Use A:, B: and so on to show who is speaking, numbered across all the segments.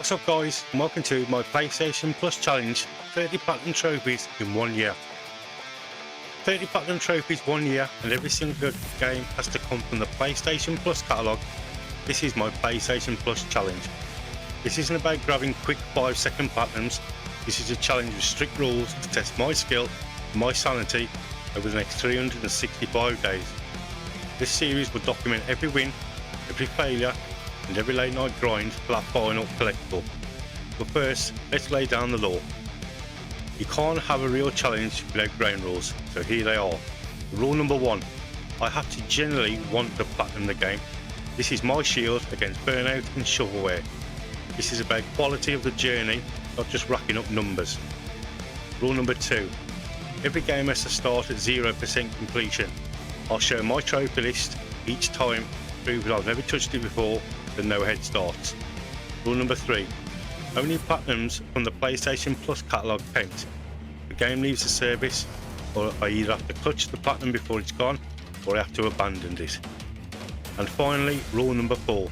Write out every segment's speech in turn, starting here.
A: What's up guys, and welcome to my PlayStation Plus Challenge 30 Platinum Trophies in 1 year. 30 Platinum Trophies 1 year, and every single game has to come from the PlayStation Plus Catalogue. This is my PlayStation Plus Challenge. This isn't about grabbing quick 5-second Platinums. This is a challenge with strict rules to test my skill and my sanity over the next 365 days. This series will document every win, every failure, and every late night grind for that final collectible. But first, let's lay down the law. You can't have a real challenge without ground rules, so here they are. Rule number 1, I have to generally want to platinum the game. This is my shield against burnout and shovelware. This is about quality of the journey, not just racking up numbers. Rule number 2, every game has to start at 0% completion. I'll show my trophy list each time, prove that I've never touched it before, and no head starts. Rule number 3, only platinums from the PlayStation Plus Catalogue count. If the game leaves the service, or I either have to clutch the platinum before it's gone, or I have to abandon it. And finally, rule number 4,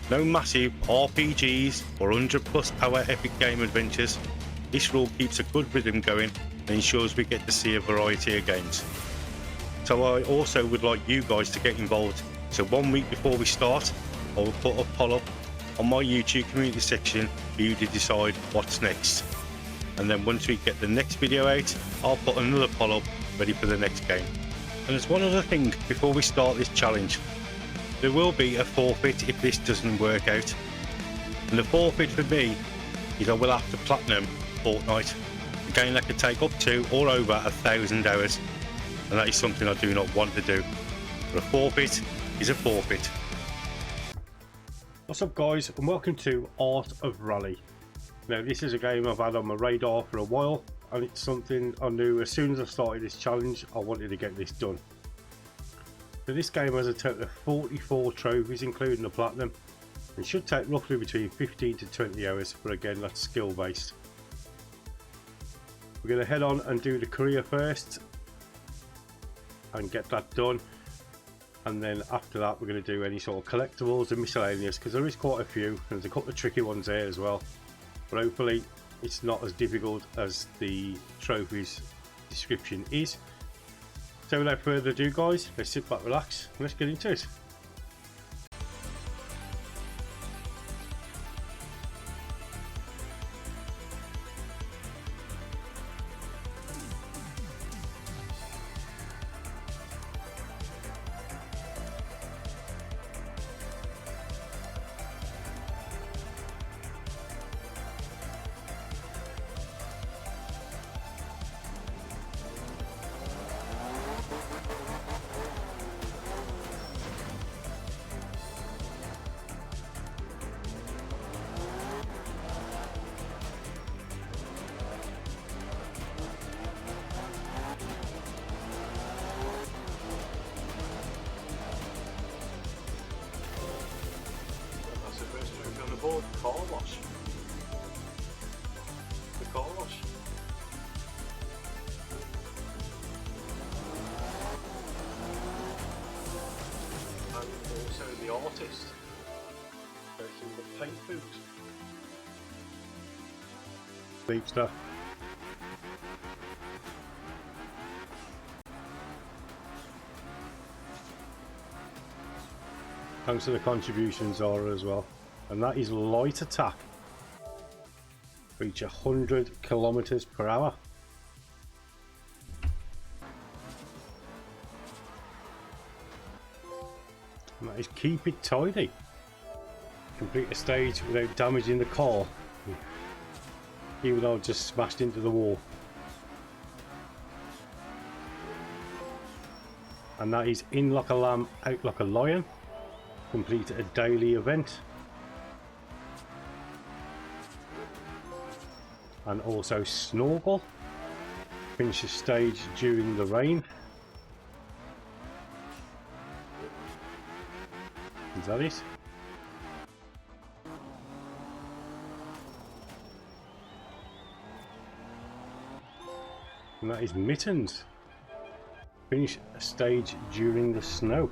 A: no massive RPGs or 100+ hour epic game adventures. This rule keeps a good rhythm going and ensures we get to see a variety of games. So I also would like you guys to get involved, so 1 week before we start, I will put a poll up on my YouTube community section for you to decide what's next. And then once we get the next video out, I'll put another poll up ready for the next game. And there's one other thing before we start this challenge. There will be a forfeit if this doesn't work out. And the forfeit for me is I will have to platinum Fortnite, a game that could take up to or over 1,000 hours. And that is something I do not want to do. But a forfeit is a forfeit. What's up guys, and welcome to Art of Rally. Now this is a game I've had on my radar for a while, and it's something I knew as soon as I started this challenge I wanted to get this done. So this game has a total of 44 trophies including the platinum, and should take roughly between 15 to 20 hours, but again that's skill based. We're going to head on and do the career first and get that done. And then after that we're going to do any sort of collectibles and miscellaneous, because there is quite a few and there's a couple of tricky ones there as well, but hopefully it's not as difficult as the trophies description is. So without further ado guys, let's sit back, relax, and let's get into it. Car wash. The car wash. And also the artist. Making the paint booth. Deep stuff. Thanks to the contributions Zara as well. And that is light attack. Reach 100 kilometers per hour. And that is keep it tidy. Complete a stage without damaging the car, even though it just smashed into the wall. And that is in like a lamb, out like a lion. Complete a daily event. And also snorkel. Finish the stage during the rain. Is that it? And that is mittens. Finish a stage during the snow.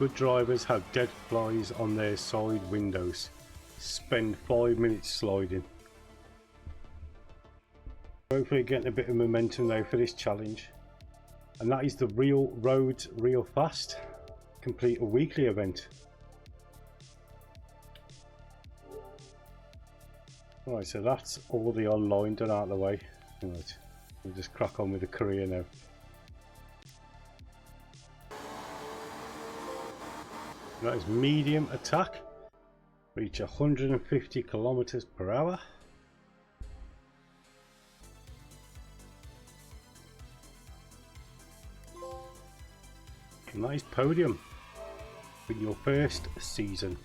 A: Good drivers have dead flies on their side windows. Spend 5 minutes sliding. Hopefully getting a bit of momentum now for this challenge. And that is the Real Roads Real Fast. Complete a weekly event. Right, so that's all the online done out of the way. Right, we'll just crack on with the career now. That is medium attack. Reach 150 kilometers per hour. And that is podium for your first season.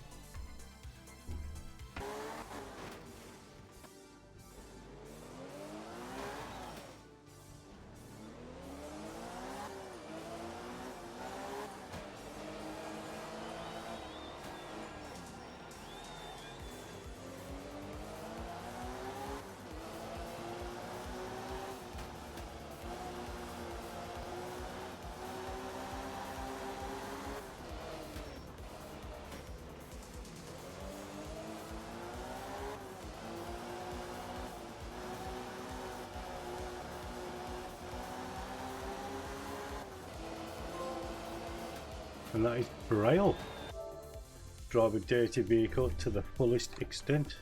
A: And that is Braille. Drive a dirty vehicle to the fullest extent.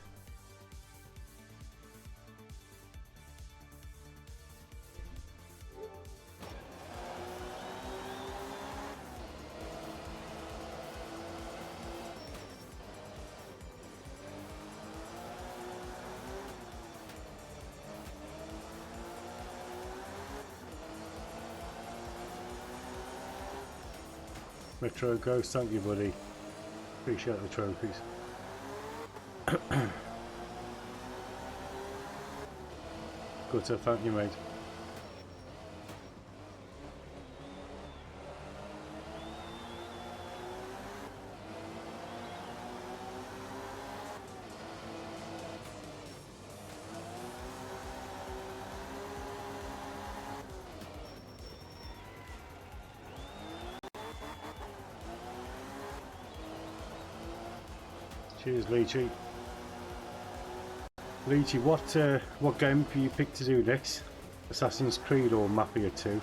A: Retro Ghost, thank you buddy. Appreciate the trophies. Gutter, thank you mate. Cheers, Leechy. Leechy, what game have you picked to do next? Assassin's Creed or Mafia 2?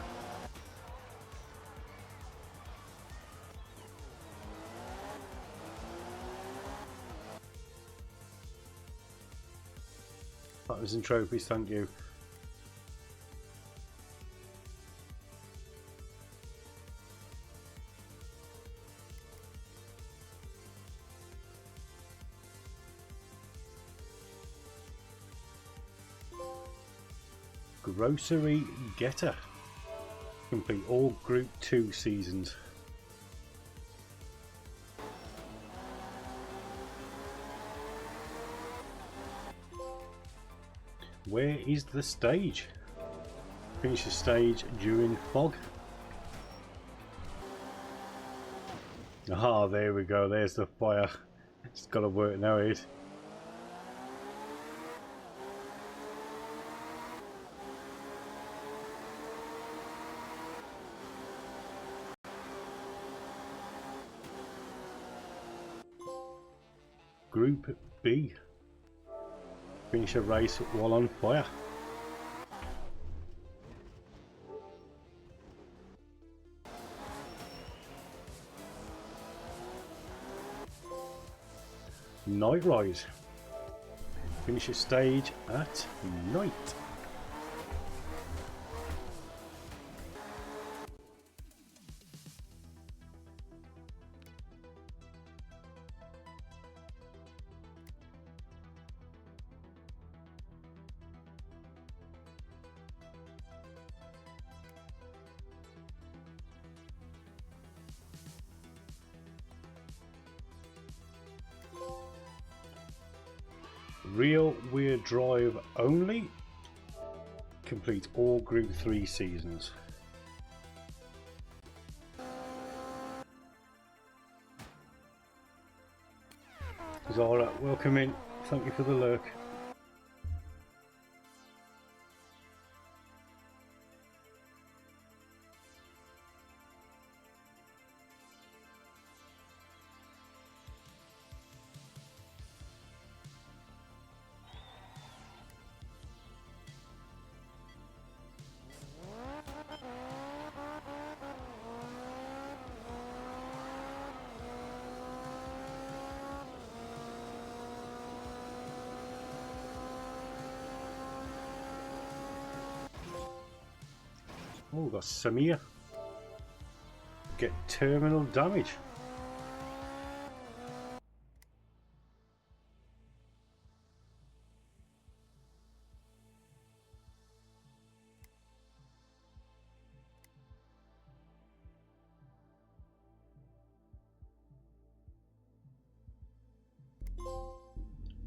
A: Platinums and trophies, thank you. Grocery Getter. Complete all Group 2 seasons. Where is the stage? Finish the stage during fog. Ah, there we go. There's the fire. It's got to work now, it. Group B. Finish a race while on fire. Night Rise. Finish a stage at night. Real wheel drive only. Complete all Group 3 seasons. Zara, welcome in. Thank you for the lurk. Oh, we've got Samir. Get terminal damage.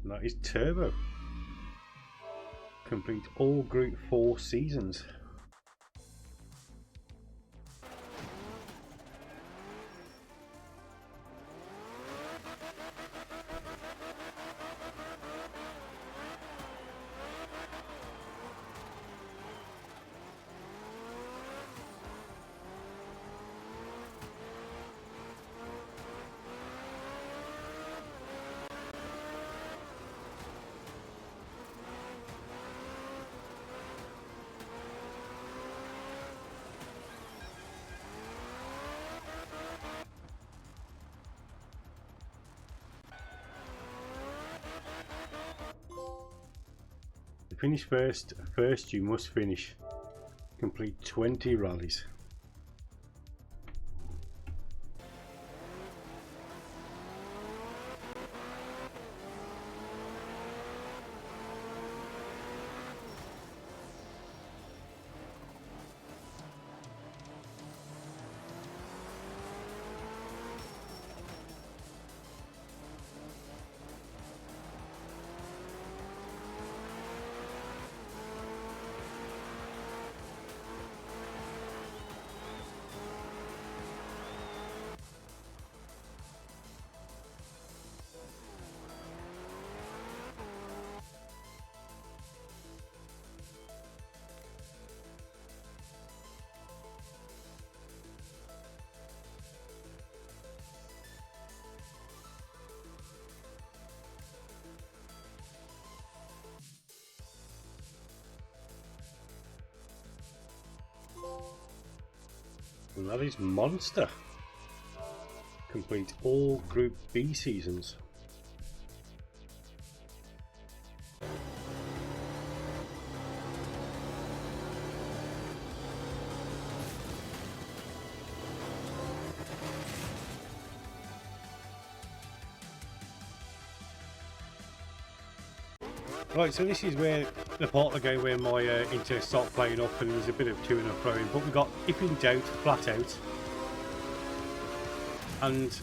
A: And that is Turbo. Complete all Group 4 seasons. To finish first you must finish. Complete 20 rallies. And that is Monster. Complete all Group B seasons. Right, so this is where the part of the game where my internet started playing up and there's a bit of to and fro, but we got If in Doubt, Flat Out, and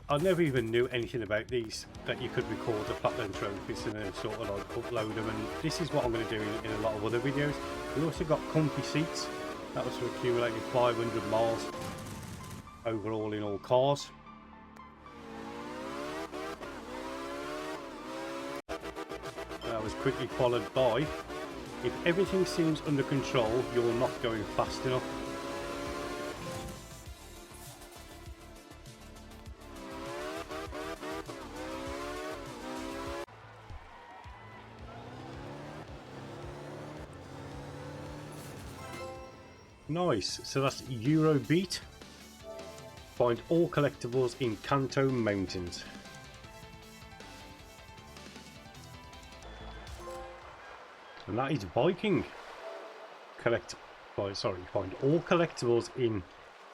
A: I never even knew anything about these, that you could record the Platinum trophies and then sort of like upload them, and this is what I'm going to do in a lot of other videos. We also got Comfy Seats, that was for accumulating 500 miles overall in all cars. That was quickly followed by If Everything Seems Under Control, You're Not Going Fast Enough. Nice, so that's Eurobeat. Find all collectibles in Kanto Mountains. And that is Viking. Find all collectibles in,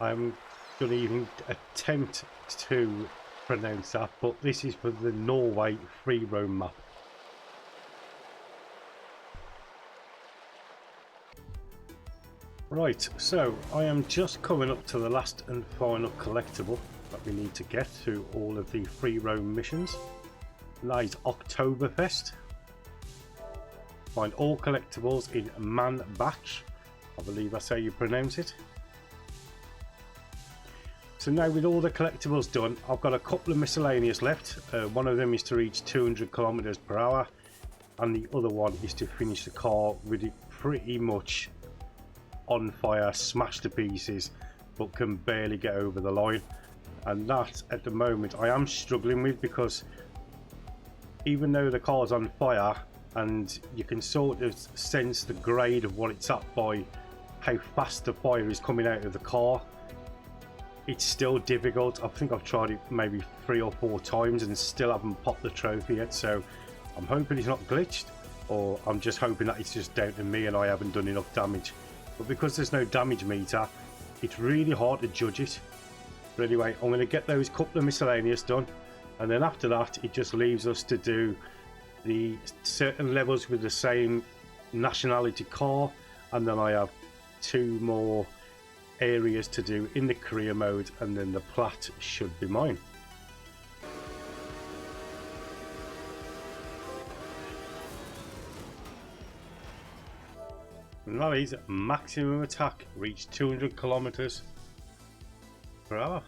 A: I'm going to even attempt to pronounce that, but this is for the Norway free roam map. Right, so I am just coming up to the last and final collectible that we need to get through all of the free roam missions. And that is Oktoberfest. Find all collectibles in Manbach. I believe that's how you pronounce it. So now with all the collectibles done, I've got a couple of miscellaneous left. One of them is to reach 200 kilometers per hour, and the other one is to finish the car with it pretty much on fire, smashed to pieces, but can barely get over the line. And that at the moment I am struggling with, because even though the car's on fire and you can sort of sense the grade of what it's at by how fast the fire is coming out of the car, it's still difficult. I think I've tried it maybe 3 or 4 times and still haven't popped the trophy yet, so I'm hoping it's not glitched, or I'm just hoping that it's just down to me and I haven't done enough damage
B: but because there's no damage meter, it's really hard to judge it. But anyway, I'm going to get those couple of miscellaneous done, and then after that it just leaves us to do the certain levels with the same nationality car, and then I have 2 more areas to do in the career mode, and then the plat should be mine. And that is maximum attack, reach 200 kilometers per hour.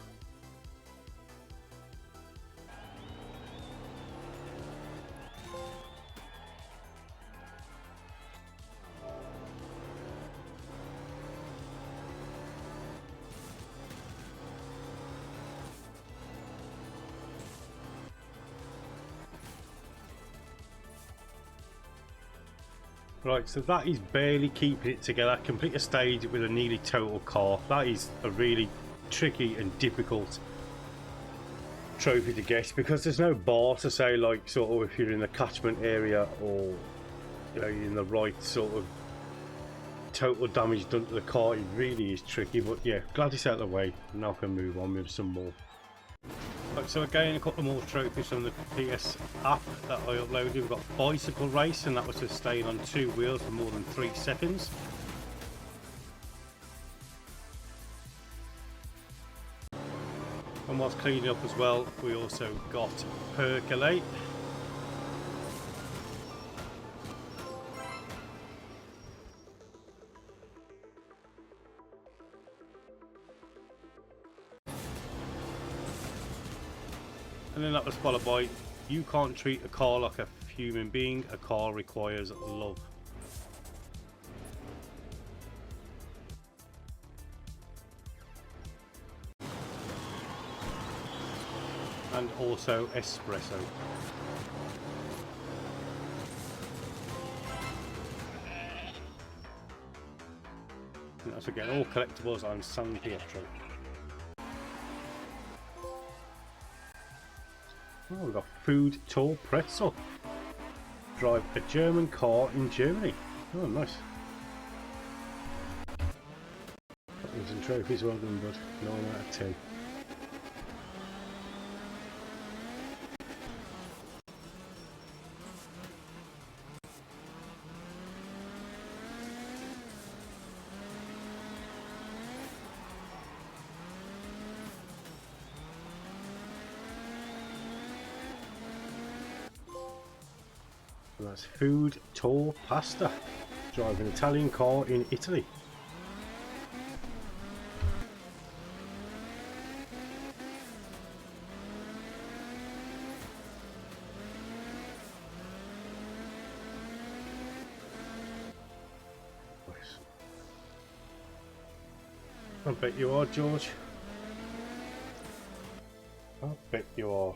B: Right, so that is barely keeping it together. Complete a stage with a nearly total car. That is a really tricky and difficult trophy to get, because there's no bar to say, like, sort of if you're in the catchment area, or you know, in the right sort of total damage done to the car. It really is tricky, but yeah, glad it's out of the way. Now I can move on with some more. Right, so again, a couple more trophies from the PS app that I uploaded. We've got bicycle race, and that was to stay on 2 wheels for more than 3 seconds. And whilst cleaning up as well, we also got percolate. And then that was followed by, you can't treat a car like a human being, a car requires love. And also espresso. And that's again all collectibles on sanity. Oh, we've got food tour pretzel. Drive a German car in Germany. Oh, nice. Buttons and trophies, well done, bud. 9 out of 10. And that's food tour pasta. Drive an Italian car in Italy. Nice. I bet you are, George. I bet you are.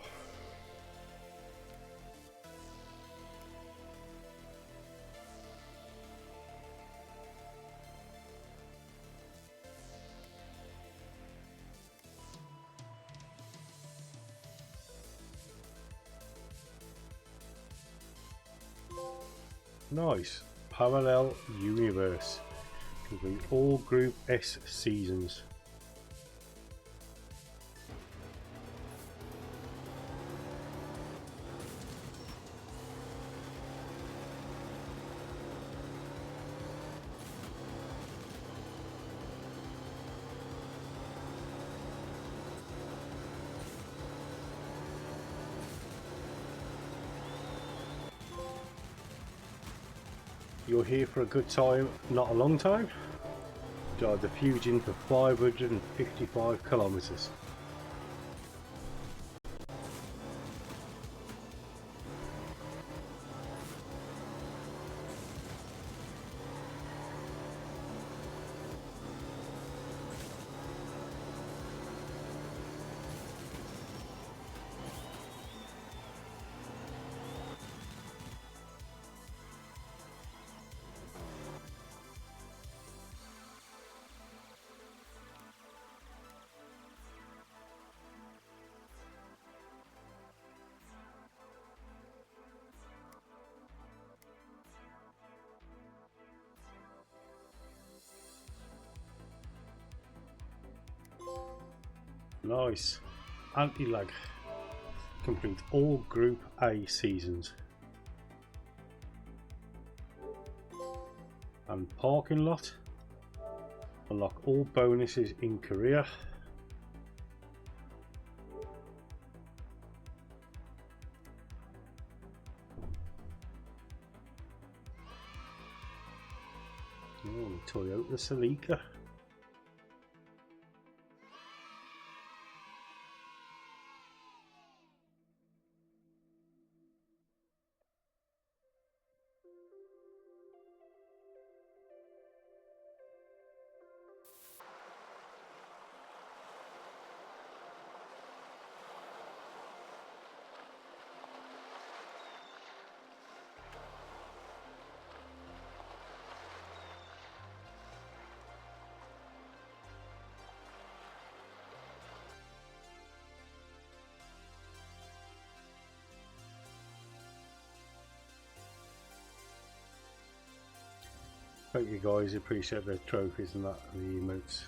B: Nice. Parallel universe. Complete all Group S seasons. You're here for a good time, not a long time. Drive the Fusion for 555 kilometers. Nice. Anti-lag. Complete all Group A seasons. And parking lot. Unlock all bonuses in career. Oh, Toyota Celica. Hope you guys appreciate the trophies and that, and the emotes.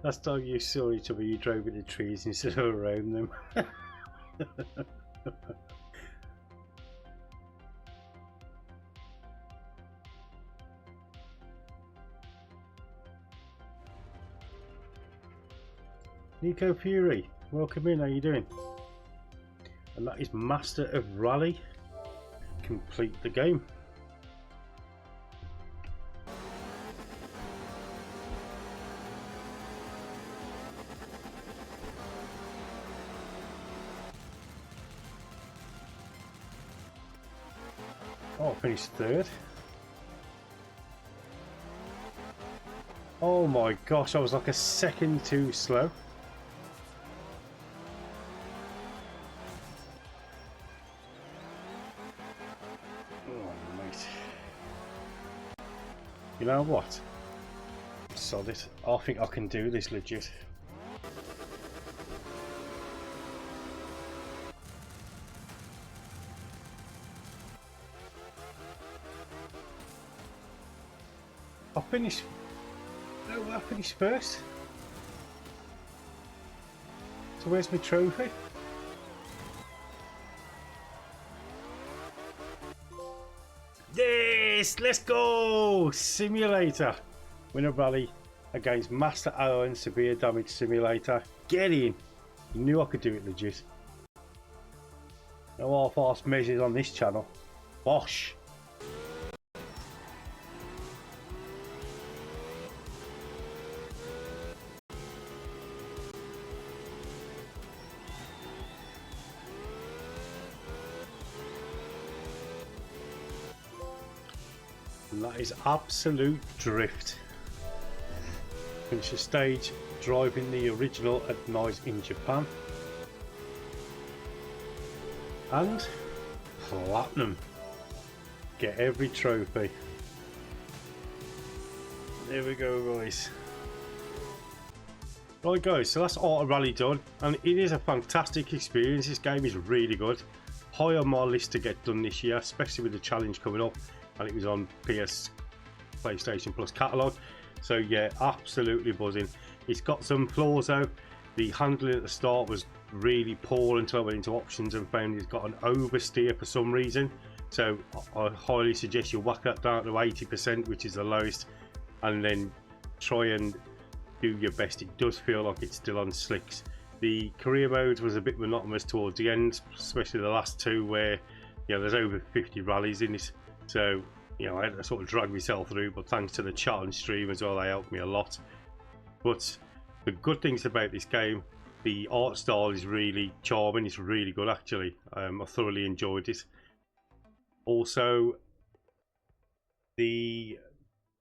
B: Last time you saw each other, you drove into trees instead of around them. Nico Fury, welcome in, how you doing? And that is Master of Rally. Complete the game. Oh, I finished third. Oh my gosh, I was like a second too slow. Oh, mate. You know what? Sod it. I think I can do this legit. I finished. No, I finished first. So where's my trophy? Yes, let's go! Simulator. Win a rally against Master Owen Severe Damage Simulator. Get in. You knew I could do it legit. No half-arsed measures on this channel. Bosh. And that is absolute drift. Finish the stage driving the original at Nice in Japan. And platinum. Get every trophy. There we go, guys. Right guys, so that's Auto Rally done, and it is a fantastic experience. This game is really good. High on my list to get done this year, especially with the challenge coming up, and it was on PlayStation Plus Catalogue. So yeah, absolutely buzzing. It's got some flaws though. The handling at the start was really poor until I went into options and found it's got an oversteer for some reason. So I highly suggest you whack that down to 80%, which is the lowest, and then try and do your best. It does feel like it's still on slicks. The career modes was a bit monotonous towards the end, especially the last two, where there's over 50 rallies in this. So I had to sort of drag myself through, but thanks to the challenge stream as well, they helped me a lot. But the good things about this game, the art style is really charming. It's really good actually. I thoroughly enjoyed it. Also, the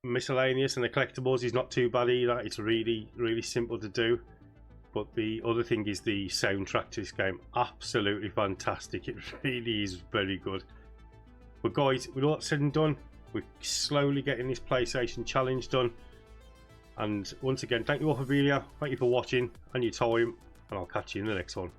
B: miscellaneous and the collectibles is not too bad either. It's really simple to do. But the other thing is the soundtrack to this game. Absolutely fantastic. It really is very good. But guys, with all that said and done, we're slowly getting this PlayStation challenge done. And once again, thank you all for being here, thank you for watching and your time, and I'll catch you in the next one.